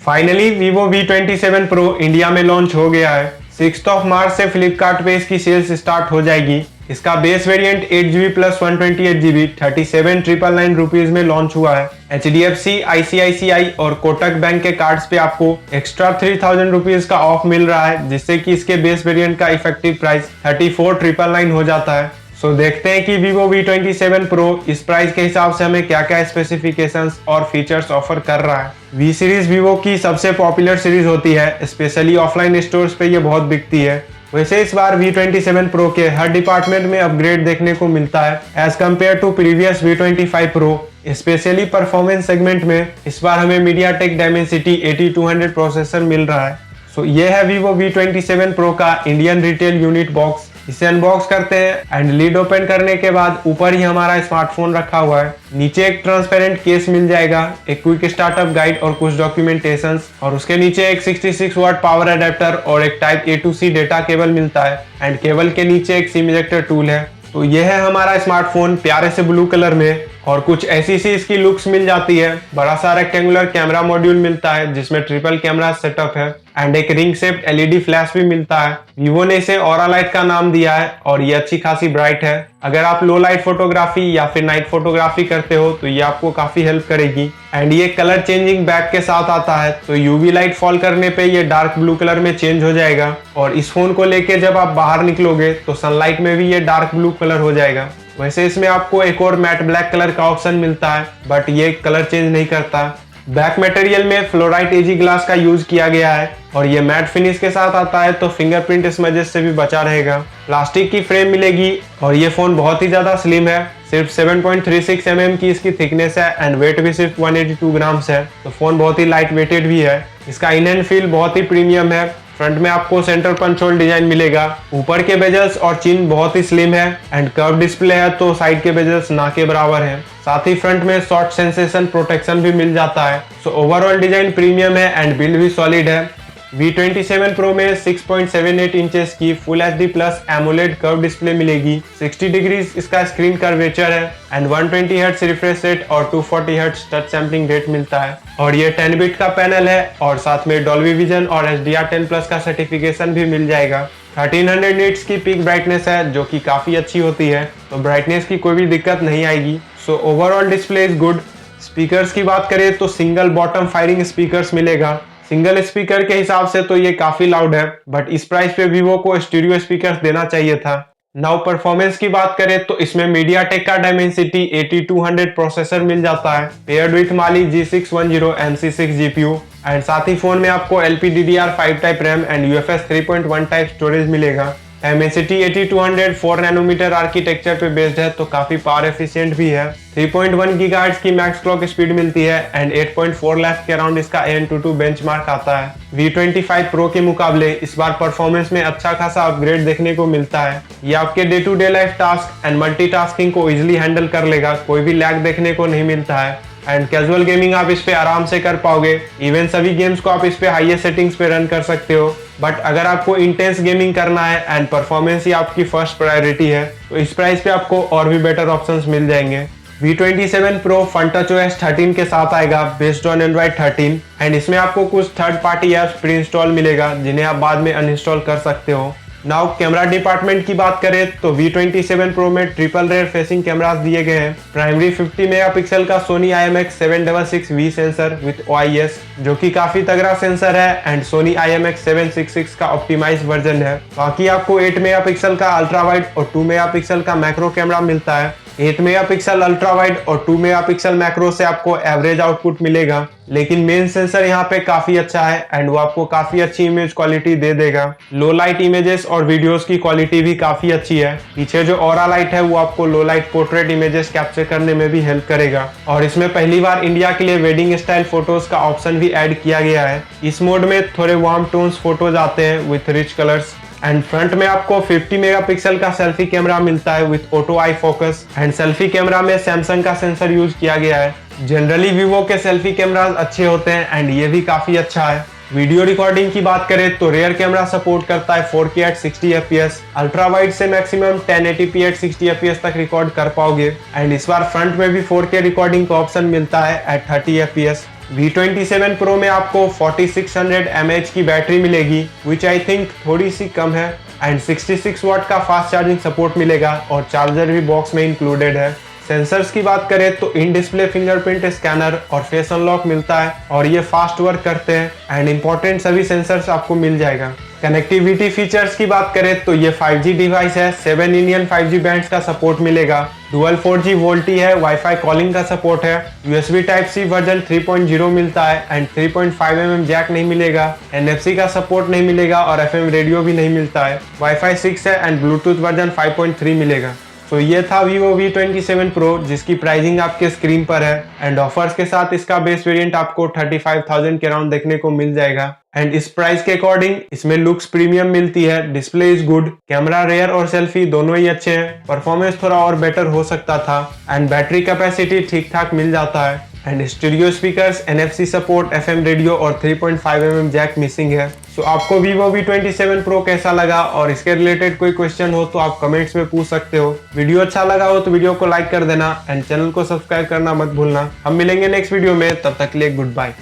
Finally Vivo V27 Pro India में launch हो गया है। 6 मार्च से फ्लिपकार्ट पे इसकी सेल्स स्टार्ट हो जाएगी। इसका base variant 8GB plus 128GB 37,999 rupees में लॉन्च हुआ है। HDFC, ICICI और कोटक बैंक के कार्ड्स पे आपको एक्स्ट्रा 3,000 रुपीज का ऑफ मिल रहा है, जिससे कि इसके बेस वेरिएंट का इफेक्टिव प्राइस 34,999 हो जाता है। सो देखते हैं कि Vivo V27 Pro इस प्राइस के हिसाब से हमें क्या क्या स्पेसिफिकेशंस और फीचर्स ऑफर कर रहा है। V सीरीज Vivo की सबसे पॉपुलर सीरीज होती है, स्पेशली ऑफलाइन स्टोर्स पे ये बहुत बिकती है। वैसे इस बार V27 Pro के हर डिपार्टमेंट में अपग्रेड देखने को मिलता है as compared to previous V25 Pro। Specially performance segment में इस बार हमें MediaTek Dimensity 8200 प्रोसेसर मिल रहा है। सो ये है Vivo V27 Pro का इंडियन रिटेल यूनिट बॉक्स। इसे अनबॉक्स करते हैं एंड लीड ओपन करने के बाद ऊपर ही हमारा स्मार्टफोन रखा हुआ है। नीचे एक ट्रांसपेरेंट केस मिल जाएगा, एक क्विक स्टार्टअप गाइड और कुछ डॉक्यूमेंटेशंस, और उसके नीचे एक 66 वाट पावर अडेप्टर और एक type A to C data cable मिलता है एंड केबल के नीचे एक सिम इजेक्टर टूल है। तो यह है हमारा स्मार्टफोन प्यारे से ब्लू कलर में, और कुछ ऐसी सी इसकी लुक्स मिल जाती है। बड़ा सा रेक्टेंगुलर कैमरा मॉड्यूल मिलता है जिसमें ट्रिपल कैमरा सेटअप है एंड एक रिंग शेप्ड LED फ्लैश भी मिलता है। Vivo ने इसे ऑरा लाइट का नाम दिया है और ये अच्छी खासी ब्राइट है। अगर आप लो लाइट फोटोग्राफी या फिर नाइट फोटोग्राफी करते हो तो ये आपको काफी हेल्प करेगी। एंड ये कलर चेंजिंग बैक के साथ आता है, तो UV लाइट फॉल करने पे ये डार्क ब्लू कलर में चेंज हो जाएगा, और इस फोन को लेके जब आप बाहर निकलोगे तो सनलाइट में भी ये डार्क ब्लू कलर हो जाएगा। वैसे इसमें आपको एक और मैट ब्लैक कलर का ऑप्शन मिलता है, बट ये कलर चेंज नहीं करता। बैक मटेरियल में फ्लोराइट एजी ग्लास का यूज किया गया है और ये मैट फिनिश के साथ आता है, तो फिंगरप्रिंट स्मजेस से भी बचा रहेगा। प्लास्टिक की फ्रेम मिलेगी और ये फोन बहुत ही ज्यादा स्लिम है। सिर्फ 7.36 mm की इसकी थिकनेस है एंड वेट भी सिर्फ 182 ग्राम्स है, तो फोन बहुत ही लाइट वेटेड भी है। इसका इन हैंड फील बहुत ही प्रीमियम है। फ्रंट में आपको सेंटर पंच होल डिजाइन मिलेगा। ऊपर के बेजल्स और चिन बहुत ही स्लिम है एंड कर्व डिस्प्ले है, तो साइड के बेजल्स ना के बराबर है। साथ ही फ्रंट में शॉर्ट सेंसेशन प्रोटेक्शन भी मिल जाता है। सो ओवरऑल डिजाइन प्रीमियम है एंड बिल्ड भी सॉलिड है। V27 Pro में 6.78 इंचेस की full HD plus AMOLED curve display मिलेगी। 60 डिग्रीज इसका स्क्रीन कर्वेचर है एंड 120 हर्ट्ज रिफ्रेश रेट और 240 हर्ट्ज टच सैंपलिंग रेट मिलता है, और ये 10 बिट का पैनल है और साथ में डॉल्बी विजन और HDR10+ का सर्टिफिकेशन भी मिल जाएगा। 1300 निट्स की पीक ब्राइटनेस है जो कि काफी अच्छी होती है, तो ब्राइटनेस की कोई भी दिक्कत नहीं आएगी। So overall display is good. Speakers की बात करें तो सिंगल बॉटम फायरिंग स्पीकर्स मिलेगा। सिंगल स्पीकर के हिसाब से तो ये काफी लाउड है, बट इस प्राइस पे Vivo को स्टीरियो स्पीकर्स देना चाहिए था। नाउ परफॉर्मेंस की बात करें तो इसमें MediaTek का Dimensity 8200 प्रोसेसर मिल जाता है, paired with Mali G610 MC6 GPU, and साथ ही फोन में आपको LPDDR5 type RAM and UFS 3.1 type storage मिलेगा। Dimensity 8200 4 नैनोमीटर आर्किटेक्चर पे बेस्ड है, तो काफी पावर एफिशिएंट भी है। 3.1 गीगाहर्ट्ज की मैक्स क्लॉक स्पीड मिलती है एंड 8.4 लाख के अराउंड इसका AnTuTu बेंचमार्क आता है। V25 Pro के मुकाबले इस बार परफॉर्मेंस में अच्छा खासा अपग्रेड देखने को मिलता है। ये आपके day to day life task and multitasking को इजिली हैंडल कर लेगा, कोई भी लैग देखने को नहीं मिलता है एंड कैजुअल गेमिंग आप इस पे आराम से कर पाओगे। इवन सभी गेम्स को आप इस पे हाईएस्ट सेटिंग्स पे रन कर सकते हो, बट अगर आपको इंटेंस गेमिंग करना है एंड परफॉर्मेंस ही आपकी फर्स्ट प्रायोरिटी है तो इस प्राइस पे आपको और भी बेटर ऑप्शंस मिल जाएंगे। V27 Pro FunTouch OS 13 के साथ आएगा बेस्ड ऑन Android 13 एंड इसमें आपको कुछ third party apps pre install मिलेगा जिन्हें आप बाद में अनइंस्टॉल कर सकते हो। नाउ कैमरा डिपार्टमेंट की बात करें तो V27 Pro में ट्रिपल रेयर फेसिंग कैमरास दिए गए हैं। प्राइमरी 50 मेगापिक्सल का Sony IMX766V sensor with OIS जो कि काफी तगड़ा सेंसर है एंड Sony IMX766 का ऑप्टिमाइज्ड वर्जन है। बाकी आपको 8 मेगापिक्सल का अल्ट्रा वाइड और 2 मेगापिक्सल का मैक्रो कैमरा मिलता है। 8 मेगापिक्सल अल्ट्रा वाइड और 2 मेगापिक्सल मैक्रो से आपको एवरेज आउटपुट मिलेगा, लेकिन मेन सेंसर यहाँ पे काफी अच्छा है एंड वो आपको काफी अच्छी इमेज क्वालिटी दे देगा। लो लाइट इमेजेस और वीडियोस की क्वालिटी भी काफी अच्छी है। पीछे जो ऑरा लाइट है वो आपको लो लाइट पोर्ट्रेट इमेजेस कैप्चर करने में भी हेल्प करेगा, और इसमें पहली बार इंडिया के लिए वेडिंग स्टाइल फोटोज का ऑप्शन भी ऐड किया गया है। इस मोड में थोड़े वार्म टोन्स फोटोज आते हैं with rich colours and front में आपको 50 मेगापिक्सल का सेल्फी कैमरा मिलता है with auto I focus and selfie camera में सैमसंग का सेंसर यूज किया गया है। जनरली Vivo के सेल्फी कैमरास अच्छे होते हैं एंड ये भी काफी अच्छा है। वीडियो रिकॉर्डिंग की बात करें तो रेयर कैमरा सपोर्ट करता है 4K at 60 fps, ultra wide से मैक्सिमम 1080p at 60 fps तक रिकॉर्ड कर पाओगे एंड इस बार फ्रंट में भी 4K रिकॉर्डिंग का ऑप्शन मिलता है at 30 fps। V27 Pro में आपको 4600 mAh की बैटरी मिलेगी, विच आई थिंक थोड़ी सी कम है, एंड 66 वाट का फास्ट चार्जिंग सपोर्ट मिलेगा और चार्जर भी बॉक्स में इंक्लूडेड है। सेंसर्स की बात करें तो इन डिस्प्ले फिंगरप्रिंट स्कैनर और फेस अनलॉक मिलता है और ये फास्ट वर्क करते हैं, एंड इंपॉर्टेंट सभी सेंसर्स आपको मिल जाएगा। कनेक्टिविटी फीचर्स की बात करें तो ये 5G डिवाइस है, 7 इंडियन 5G बैंड्स का सपोर्ट मिलेगा, डुअल 4G वोल्टी है, वाईफाई कॉलिंग का सपोर्ट है, USB Type-C वर्जन 3.0 मिलता है, एंड 3.5mm जैक नहीं मिलेगा, NFC का सपोर्ट नहीं मिलेगा और FM रेडियो भी नहीं मिलता है, वाईफाई 6 है एंड ब्लूटूथ वर्जन 5.3 मिलेगा। तो ये था Vivo V27 Pro जिसकी प्राइसिंग आपके स्क्रीन पर है, एंड ऑफर्स के साथ इसका बेस वेरिएंट आपको 35,000 के अराउंड देखने को मिल जाएगा। एंड इस प्राइस के अकॉर्डिंग इसमें लुक्स प्रीमियम मिलती है, display is good, camera rear और सेल्फी दोनों ही अच्छे हैं, परफॉर्मेंस थोड़ा और बेटर हो सकता था, एंड बैटरी कैपेसिटी ठीक ठाक मिल जाता है, and studio speakers, NFC support, FM radio और 3.5mm जैक मिसिंग है। सो आपको Vivo V27 Pro कैसा लगा और इसके रिलेटेड कोई क्वेश्चन हो तो आप कमेंट्स में पूछ सकते हो। वीडियो अच्छा लगा हो तो वीडियो को लाइक कर देना एंड चैनल को सब्सक्राइब करना मत भूलना। हम मिलेंगे नेक्स्ट वीडियो में, तब तक के लिए गुड बाय।